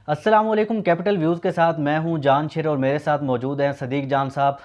अस्सलामुअलैकुम। Capital views के साथ मैं हूं जान शेर और मेरे साथ मौजूद हैं सदीक जान साहब।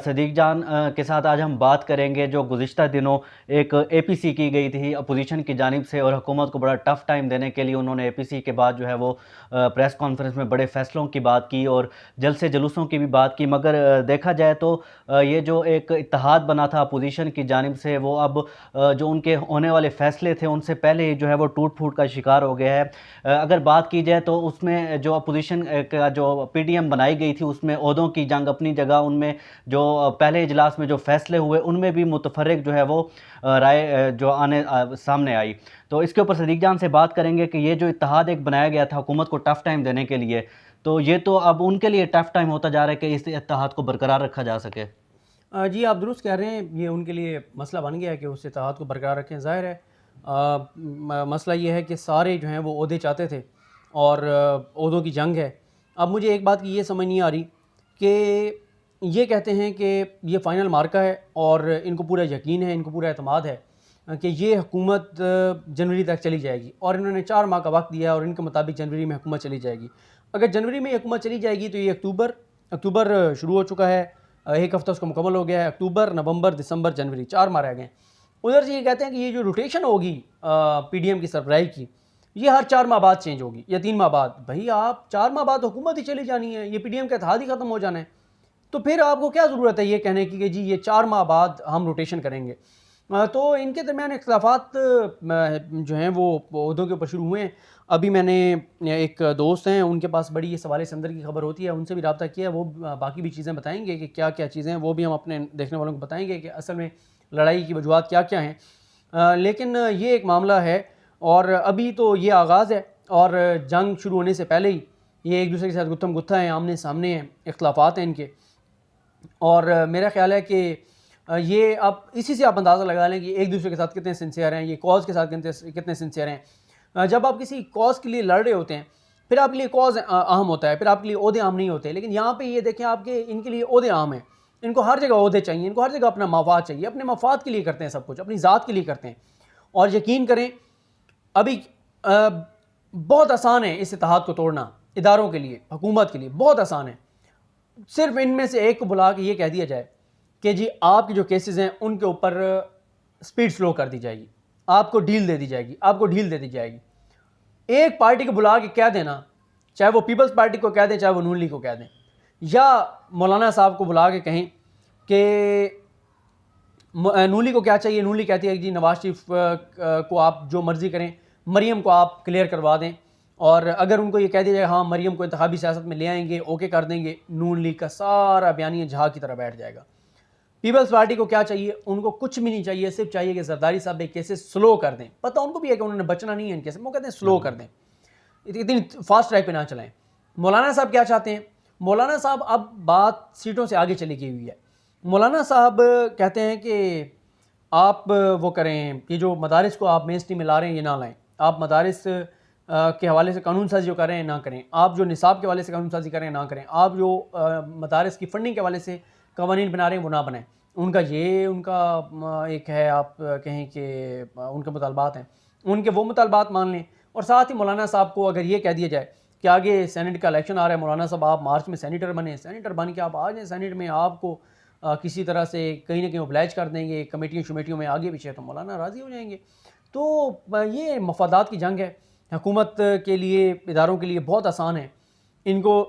सदीक जान के साथ आज हम बात करेंगे जो गुज़िश्ता दिनों एक एपीसी की गई थी अपोजिशन की जानिब से, और हुकूमत को बड़ा टफ़ टाइम देने के लिए उन्होंने एपीसी के बाद जो है वो प्रेस कॉन्फ्रेंस में बड़े फ़ैसलों की बात की और जलसे जुलूसों की भी बात की। मगर देखा जाए तो ये जो एक इत्तेहाद बना था अपोजिशन की जानिब से, वो अब जो उनके होने वाले फ़ैसले थे उनसे पहले ही जो है वो टूट फूट का शिकार हो गया है। अगर बात की जाए तो उसमें जो अपोजिशन का जो पीडीएम बनाई गई थी उसमें ओहदों की जंग अपनी जगह, उनमें जो पहले इजलास में जो फैसले हुए उनमें भी मुतफर्रिक जो है वो राय जो सामने आई। तो इसके ऊपर सदीक जान से बात करेंगे कि ये जो इत्तेहाद एक बनाया गया था हुकूमत को टफ़ टाइम देने के लिए, तो ये तो अब उनके लिए टफ़ टाइम होता जा रहा है कि इस इत्तेहाद को बरकरार रखा जा सके। जी, आप दुरुस्त कह रहे हैं। ये उनके लिए मसला बन गया है कि उस इत्तेहाद को बरकरार रखें। ज़ाहिर है मसला ये है कि सारे जो हैं वो ओहदे चाहते थे और ओहदों की जंग है। अब मुझे एक बात की ये समझ नहीं आ रही कि ये कहते हैं कि ये फ़ाइनल मार्का है और इनको पूरा यकीन है, इनको पूरा एतमाद है कि ये हुकूमत जनवरी तक चली जाएगी, और इन्होंने 4 माह का वक्त दिया है और इनके मुताबिक जनवरी में हुकूमत चली जाएगी। अगर जनवरी में हुकूमत चली जाएगी तो ये अक्टूबर शुरू हो चुका है। एक हफ्ता उसका मुकम्मल हो गया है। अक्टूबर, नवंबर, दिसंबर, जनवरी 4 माह रह गए। उधर से ये कहते हैं कि ये जो रोटेशन होगी पीडीएम की सरबराही की, ये हर 4 माह बाद चेंज होगी या 3 माह बाद। भाई आप 4 माह बाद हुकूमत ही चली जानी है, ये पीडीएम का इत्तेहाद ही ख़त्म हो जाना है, तो फिर आपको क्या ज़रूरत है ये कहने की कि जी ये 4 माह बाद हम रोटेशन करेंगे। तो इनके दरमियान इख्तिलाफ़ात जो हैं वो ओहदों के ऊपर शुरू हुए हैं। अभी मैंने एक दोस्त हैं, उनके पास बड़ी इस हवाले से अंदर की खबर होती है, उनसे भी रब्ता किया। वो बाकी भी चीज़ें बताएंगे कि क्या क्या चीज़ें हैं, वो भी हम अपने देखने वालों को बताएंगे कि असल में लड़ाई की वजूहत क्या क्या हैं। लेकिन ये एक मामला है और अभी तो ये आगाज़ है, और जंग शुरू होने से पहले ही ये एक दूसरे के साथ गुत्थम गुत्था हैं, आमने सामने हैं, इख्तिलाफ़ात हैं इनके। और मेरा ख्याल है कि ये अब इसी से आप अंदाज़ा लगा लें कि एक दूसरे के साथ कितने सिंसियर हैं, ये कॉज के साथ कितने कितने सिंसियर हैं। जब आप किसी कॉज के लिए लड़ रहे होते हैं, फिर आपके लिए कॉज अहम होता है, फिर आपके लिए ओहदे अहम नहीं होते। लेकिन यहाँ पे ये देखें, आपके इनके लिए ओहदे अहम हैं। इनको हर जगह ओहदे चाहिए, इनको हर जगह अपना मफाद चाहिए, अपने मफाद के लिए करते हैं सब कुछ, अपनी ज़ात के लिए करते हैं। और यकीन करें अभी बहुत आसान है इस इत्तेहाद को तोड़ना, इदारों के लिए, हुकूमत के लिए बहुत आसान है। सिर्फ इनमें से एक को बुला के ये कह दिया जाए कि जी आपके जो केसेस हैं उनके ऊपर स्पीड स्लो कर दी जाएगी, आपको डील दे दी जाएगी, आपको ढील दे दी जाएगी। एक पार्टी को बुला के कह देना, चाहे वो पीपल्स पार्टी को कह दें, चाहे वो नून लीग को कह दें, या मौलाना साहब को बुला के कहें कि नून लीग को क्या चाहिए। नून लीग कहती है कि जी नवाज शरीफ को आप जो मर्ज़ी करें, मरीम को आप क्लियर करवा दें। और अगर उनको ये कह दिया जाए हाँ मरीम को इंतखाबी सियासत में ले आएंगे, ओके कर देंगे, नून लीग का सारा बयानिया जहां की तरह बैठ जाएगा। पीपल्स पार्टी को क्या चाहिए? उनको कुछ भी नहीं चाहिए, सिर्फ चाहिए कि जरदारी साहब एक केसेस स्लो कर दें। पता उनको भी है कि उन्होंने बचना नहीं है इनके से, वो कहते हैं स्लो कर दें, इतनी फास्ट ट्रैक पे ना चलाएं। मौलाना साहब क्या चाहते हैं? मौलाना साहब अब बात सीटों से आगे चली गई हुई है। मौलाना साहब कहते हैं कि आप वो करें कि जो मदारिस को आप मेन स्ट्रीम में ला रहे हैं ये ना लाएं। आप मदारिस के हवाले से कानून साजी जो कर रहे हैं ना करें। आप जो निसाब के हवाले से कानून साजी कर रहे हैं ना करें। आप जो मदारिस की फंडिंग के हवाले से कवानीन बना रहे हैं वो ना बनाएं। उनका एक है, आप कहें कि उनके मुतालबात हैं, उनके वो मुतालबात मान लें। और साथ ही मौलाना साहब को अगर ये कह दिया जाए कि आगे सेनेट का इलेक्शन आ रहा है, मौलाना साहब आप मार्च में सेनेटर बने, सेनेटर बन के आप आ जाएँ सेनेट में, आपको किसी तरह से कहीं ना कहीं ओब्लाइज कर देंगे कमेटियों शमेटियों में आगे पीछे, तो मौलाना राज़ी हो जाएंगे। तो ये मफादात की जंग है। हुकूमत के लिए, इदारों के लिए बहुत आसान है इनको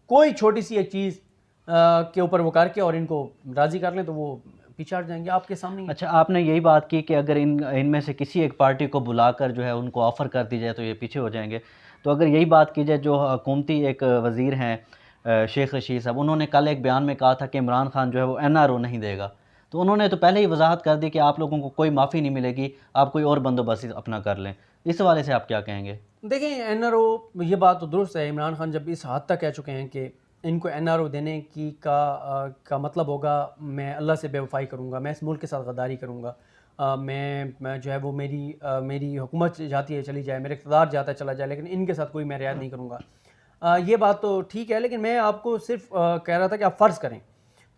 कोई छोटी सी एक चीज़ के ऊपर वो करके और इनको राज़ी कर लें तो वो पीछे हट जाएंगे। आपके सामने अच्छा, आपने यही बात की कि अगर इनमें से किसी एक पार्टी को बुलाकर जो है उनको ऑफ़र कर दी जाए तो ये पीछे हो जाएंगे। तो अगर यही बात की जाए, जो हुकूमती एक वज़ीर हैं शेख रशीद साहब, उन्होंने कल एक बयान में कहा था कि इमरान खान जो है वो एनआरओ नहीं देगा। तो उन्होंने तो पहले ही वजाहत कर दी कि आप लोगों को कोई माफ़ी नहीं मिलेगी, आप कोई और बंदोबस्त अपना कर लें। इस हवाले से आप क्या कहेंगे? देखें, एनआरओ, ये बात तो दुरुस्त है। इमरान खान जब इस हद तक कह चुके हैं कि इनको एनआरओ देने की का मतलब होगा मैं अल्लाह से बेवफाई करूँगा, मैं इस मुल्क के साथ गद्दारी करूँगा, मैं जो है वो मेरी हुकूमत जाती है चली जाए, मेरा इक़्तिदार जाता है चला जाए, लेकिन इनके साथ कोई मैं रियायत नहीं करूँगा। ये बात तो ठीक है, लेकिन मैं आपको सिर्फ कह रहा था कि आप फ़र्ज़ करें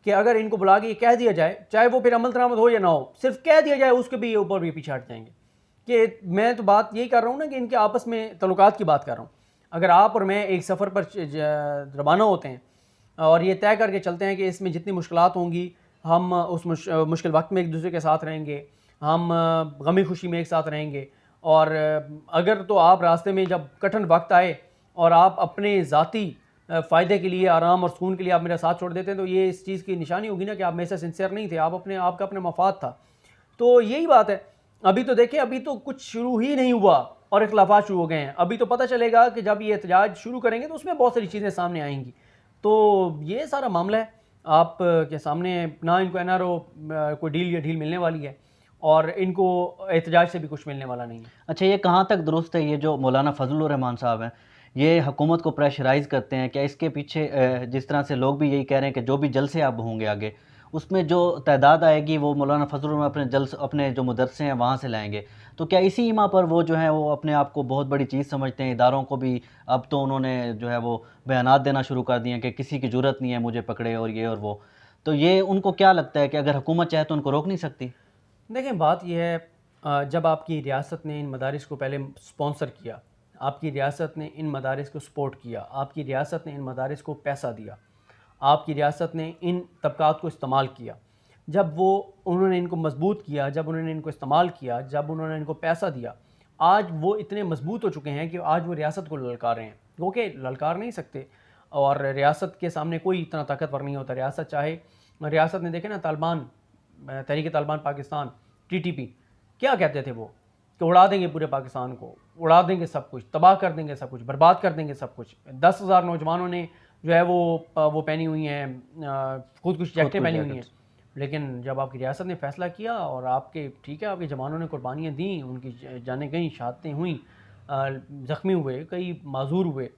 कि अगर इनको बुला के ये कह दिया जाए, चाहे वो फिर अमल दरामद हो या ना हो, सिर्फ कह दिया जाए, उसके भी ऊपर भी पीछे हट जाएंगे। कि मैं तो बात यही कर रहा हूँ ना कि इनके आपस में तल्लुकात की बात कर रहा हूँ। अगर आप और मैं एक सफ़र पर रवाना होते हैं और ये तय करके चलते हैं कि इसमें जितनी मुश्किलात होंगी हम उस मुश्किल वक्त में एक दूसरे के साथ रहेंगे, हम गमी खुशी में एक साथ रहेंगे, और अगर तो आप रास्ते में जब कठिन वक्त आए और आप अपने ज़ाती फ़ायदे के लिए, आराम और सुकून के लिए आप मेरा साथ छोड़ देते हैं, तो ये इस चीज़ की निशानी होगी ना कि आप मेरे से सिंसियर नहीं थे, आप अपने आपका अपने मफाद था। तो यही बात है। अभी तो देखिए, अभी तो कुछ शुरू ही नहीं हुआ और इख्लाफात शुरू हो गए हैं। अभी तो पता चलेगा कि जब ये एहतजाज शुरू करेंगे तो उसमें बहुत सारी चीज़ें सामने आएंगी। तो ये सारा मामला है आप के सामने। ना इनको एनआरओ कोई डील या ढील मिलने वाली है और इनको एहतजाज से भी कुछ मिलने वाला नहीं है। अच्छा, ये कहाँ तक दुरुस्त है ये जो मौलाना फजलुर रहमान साहब हैं, ये हुकूमत को प्रेशराइज़ करते हैं? क्या इसके पीछे जिस तरह से लोग भी यही कह रहे हैं कि जो भी जलसे अब होंगे आगे, उसमें जो तादाद आएगी वो मौलाना फजलुर रहमान अपने जो मदरसे हैं वहाँ से लाएँगे। तो क्या इसी ईमा पर वो जो है वो अपने आप को बहुत बड़ी चीज़ समझते हैं? इदारों को भी अब तो उन्होंने जो है वो बयानात देना शुरू कर दिए हैं कि किसी की ज़रूरत नहीं है मुझे पकड़े और ये और वो। तो ये उनको क्या लगता है कि अगर हुकूमत चाहे तो उनको रोक नहीं सकती? देखें, बात यह है, जब आपकी रियासत ने इन मदारिस को पहले स्पॉन्सर किया, आपकी रियासत ने इन मदारिस को सपोर्ट किया, आपकी रियासत ने इन मदारिस को पैसा दिया, आपकी रियासत ने इन तबकात को इस्तेमाल किया, जब वो उन्होंने इनको मजबूत किया, जब उन्होंने इनको इस्तेमाल किया, जब उन्होंने इनको पैसा दिया, आज वो इतने मजबूत हो चुके हैं कि आज वो रियासत को ललकार रहे हैं। क्योंकि ललकार नहीं सकते और रियासत के सामने कोई इतना ताकतवर नहीं होता। रियासत चाहे, रियासत ने देखे ना तालिबान, तहरीक तालिबान पाकिस्तान, टीटीपी, क्या कहते थे वो कि उड़ा देंगे पूरे पाकिस्तान को, उड़ा देंगे सब कुछ, तबाह कर देंगे सब कुछ, बर्बाद कर देंगे सब कुछ। 10,000 नौजवानों ने जो है वो पहनी हुई हैं, खुद कुछ जैकेटें पहनी हुई हैं। लेकिन जब आपकी रियासत ने फ़ैसला किया और आपके, ठीक है, आपके जवानों ने कुर्बानियाँ दी, उनकी जानें गईं, शहादतें हुई, ज़ख्मी हुए, कई माजूर हुए,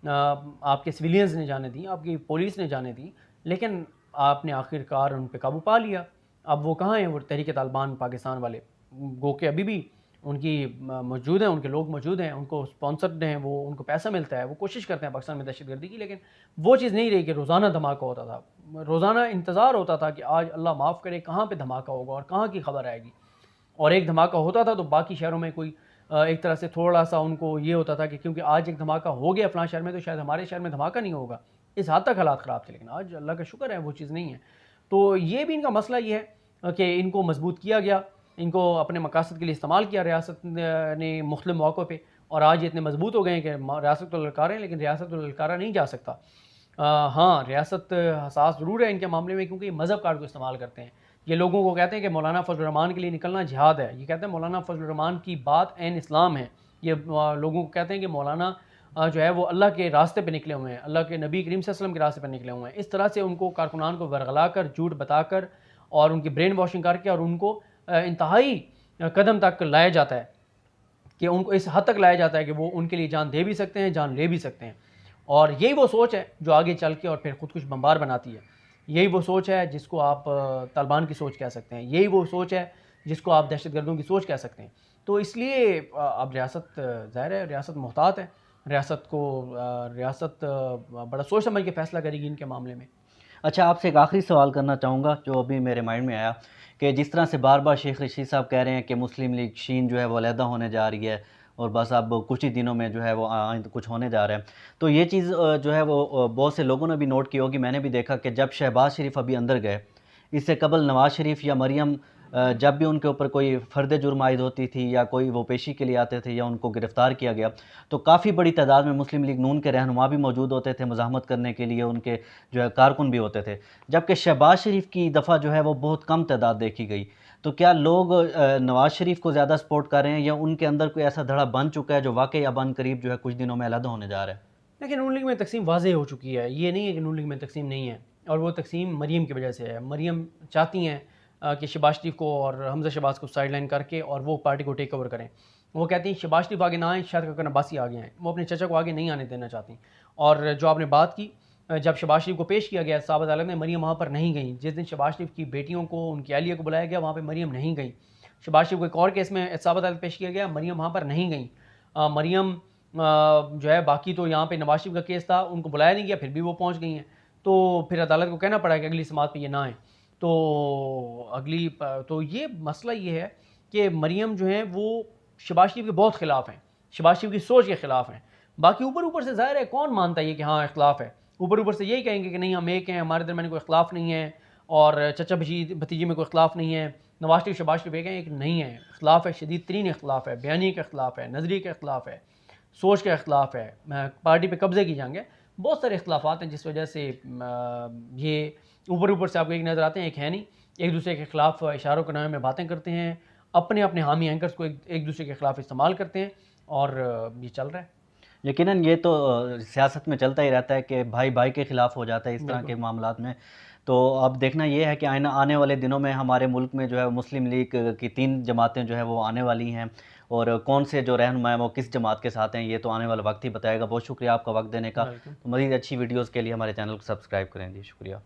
आपके सिविलियंस ने जाने दी, आपकी पुलिस ने जाने दी, लेकिन आपने आखिरकार उन पर काबू पा लिया। अब वो कहाँ हैं, वो तहरीक तालिबान पाकिस्तान वाले? गो के अभी भी उनकी मौजूद हैं, उनके लोग मौजूद हैं, उनको स्पॉन्सर्ड हैं, वो उनको पैसा मिलता है, वो कोशिश करते हैं पाकिस्तान में दहशतगर्दी की। लेकिन वो चीज़ नहीं रही कि रोज़ाना धमाका होता था, रोज़ाना इंतज़ार होता था कि आज अल्लाह माफ़ करे कहाँ पे धमाका होगा और कहाँ की खबर आएगी। और एक धमाका होता था तो बाकी शहरों में कोई एक तरह से थोड़ा सा उनको ये होता था कि क्योंकि आज एक धमाका हो गया फ़लाँ शहर में तो शायद हमारे शहर में धमाका नहीं होगा। इस हद तक हालात ख़राब थे। लेकिन आज अल्लाह का शुक्र है वो चीज़ नहीं है। तो ये भी इनका मसला ये है कि इनको मजबूत किया गया, इनको अपने मकासद के लिए इस्तेमाल किया रियासत ने मुख्तलिफ मौक़ों पे, और आज ये इतने मजबूत हो गए हैं कि रियासत को ललकारें, लेकिन रियासत को ललकारा नहीं जा सकता। हाँ, रियासत हसास ज़रूर है इनके मामले में, क्योंकि मज़हब कार्ड को इस्तेमाल करते हैं। ये लोगों को कहते हैं कि मौलाना फजल रहमान के लिए निकलना जिहाद है। ये कहते हैं मौलाना फजल रहमान की बात ऐन इस्लाम है। ये लोगों को कहते हैं कि मौलाना जो है वो अल्लाह के रास्ते पे निकले हुए हैं, अल्लाह के नबी करीम सल्लल्लाहु अलैहि वसल्लम के रास्ते पर निकले हुए हैं। इस तरह से उनको कारकुनान को वरगला कर, झूठ बताकर और उनकी ब्रेन वॉशिंग करके और उनको इंतहाई कदम तक लाया जाता है कि उनको इस हद तक लाया जाता है कि वो उनके लिए जान दे भी सकते हैं, जान ले भी सकते हैं। और यही वो सोच है जो आगे चल के और फिर खुद कुछ बम्बार बनाती है। यही वो सोच है जिसको आप तालिबान की सोच कह सकते हैं। यही वो सोच है जिसको आप दहशतगर्दों की सोच कह सकते हैं। तो इसलिए अब रियासत, ज़ाहिर है रियासत मोहतात है, रियासत बड़ा सोच समझ के फ़ैसला करेगी इनके मामले में। अच्छा, आपसे एक आखिरी सवाल करना चाहूँगा जो अभी मेरे माइंड में आया कि जिस तरह से बार-बार शेख रशीद साहब कह रहे हैं कि मुस्लिम लीग शीन जो है वो अलहदा होने जा रही है और बस अब कुछ ही दिनों में जो है वो आइंद कुछ होने जा रहा है। तो ये चीज़ जो है वो बहुत से लोगों ने भी नोट की होगी, मैंने भी देखा कि जब शहबाज शरीफ अभी अंदर गए, इससे कबल नवाज़ शरीफ या मरियम जब भी उनके ऊपर कोई फ़र्द जुर्म आयद होती थी या कोई वो पेशी के लिए आते थे या उनको गिरफ़्तार किया गया, तो काफ़ी बड़ी तादाद में मुस्लिम लीग नून के रहनुमा भी मौजूद होते थे मज़ाहमत करने के लिए, उनके जो है कारकुन भी होते थे। जबकि शहबाज शरीफ की दफ़ा जो है वो बहुत कम तादाद देखी गई। तो क्या लोग नवाज़ शरीफ को ज़्यादा सपोर्ट कर रहे हैं या उनके अंदर कोई ऐसा धड़ा बन चुका है जो वाक़ई अब अनकरीब जो है कुछ दिनों में अलग होने जा रहा है? लेकिन नून लीग में तकसीम वाज़ेह हो चुकी है। ये नहीं है कि नून लीग में तकसीम नहीं है, और वो तकसीम मरियम की वजह से है। मरियम चाहती हैं कि शहबाज शरीफ को और हमज़ा शहबाज को साइड लाइन करके और वो पार्टी को टेक ओवर करें। वो कहती हैं शहबाज शरीफ आगे ना आएँ, शायद अकबर अब्बासी आगे आएँ। वो अपने चचा को आगे नहीं आने देना चाहती। और जो आपने बात की, जब शहबाज शरीफ को पेश किया गया साहब अदालत में, मरियम वहाँ पर नहीं गई। जिस दिन शहबाज शरीफ की बेटियों को, उनकी अहलिया को बुलाया गया, वहाँ पर मरियम नहीं गई। शहबाज शरीफ को एक और केस में साहब अदालत पेश किया गया, मरियम वहाँ पर नहीं गई। मरियम जो है, बाकी तो यहाँ पे नवाज शरीफ का केस था, उनको बुलाया नहीं गया, फिर भी वो पहुँच गई हैं। तो फिर अदालत को कहना पड़ा कि अगली समात पे ये ना आए। तो ये मसला ये है कि मरियम जो है वो शहबाज शरीफ के बहुत ख़िलाफ़ हैं, शहबाज शरीफ की सोच के ख़िलाफ़ हैं। बाकी ऊपर ऊपर से ज़ाहिर है कौन मानता है ये कि हाँ इख्लाफ है, ऊपर ऊपर से यही कहेंगे कि नहीं हम एक हैं, हमारे दरमियान कोई इख्लाफ नहीं है, और चचा भतीजी में कोई इख्लाफ नहीं है, नवाज शरीफ शहबाज शरीफ एक हैं, एक नहीं है, इख्लाफ है, शदीद तरीन इख्लाफ है, बयानी का इख्लाफ है, नजरिए का इख्लाफ है, सोच का इख्लाफ है, पार्टी पे कब्जे की जंग है, बहुत सारे इख्लाफात हैं जिस वजह से ये ऊपर ऊपर से आपको एक नज़र आते हैं, एक है नहीं, एक दूसरे के खिलाफ इशारों के नाम में बातें करते हैं, अपने अपने हामी एंकर्स को एक दूसरे के खिलाफ इस्तेमाल करते हैं, और ये चल रहा है। यकीनन ये तो सियासत में चलता ही रहता है कि भाई भाई के ख़िलाफ़ हो जाता है इस तरह के बिल्कुल। मामलात में। तो अब देखना ये है कि आने वाले दिनों में हमारे मुल्क में जो है मुस्लिम लीग की 3 जमातें जो है वो आने वाली हैं, और कौन से जो रहनुमा हैं वो किस जमात के साथ हैं ये तो आने वाला वक्त ही बताएगा। बहुत शुक्रिया आपका वक्त देने का। बिल्कुल। तो मज़ीद अच्छी वीडियोज़ के लिए हमारे चैनल को सब्सक्राइब करें जी, शुक्रिया।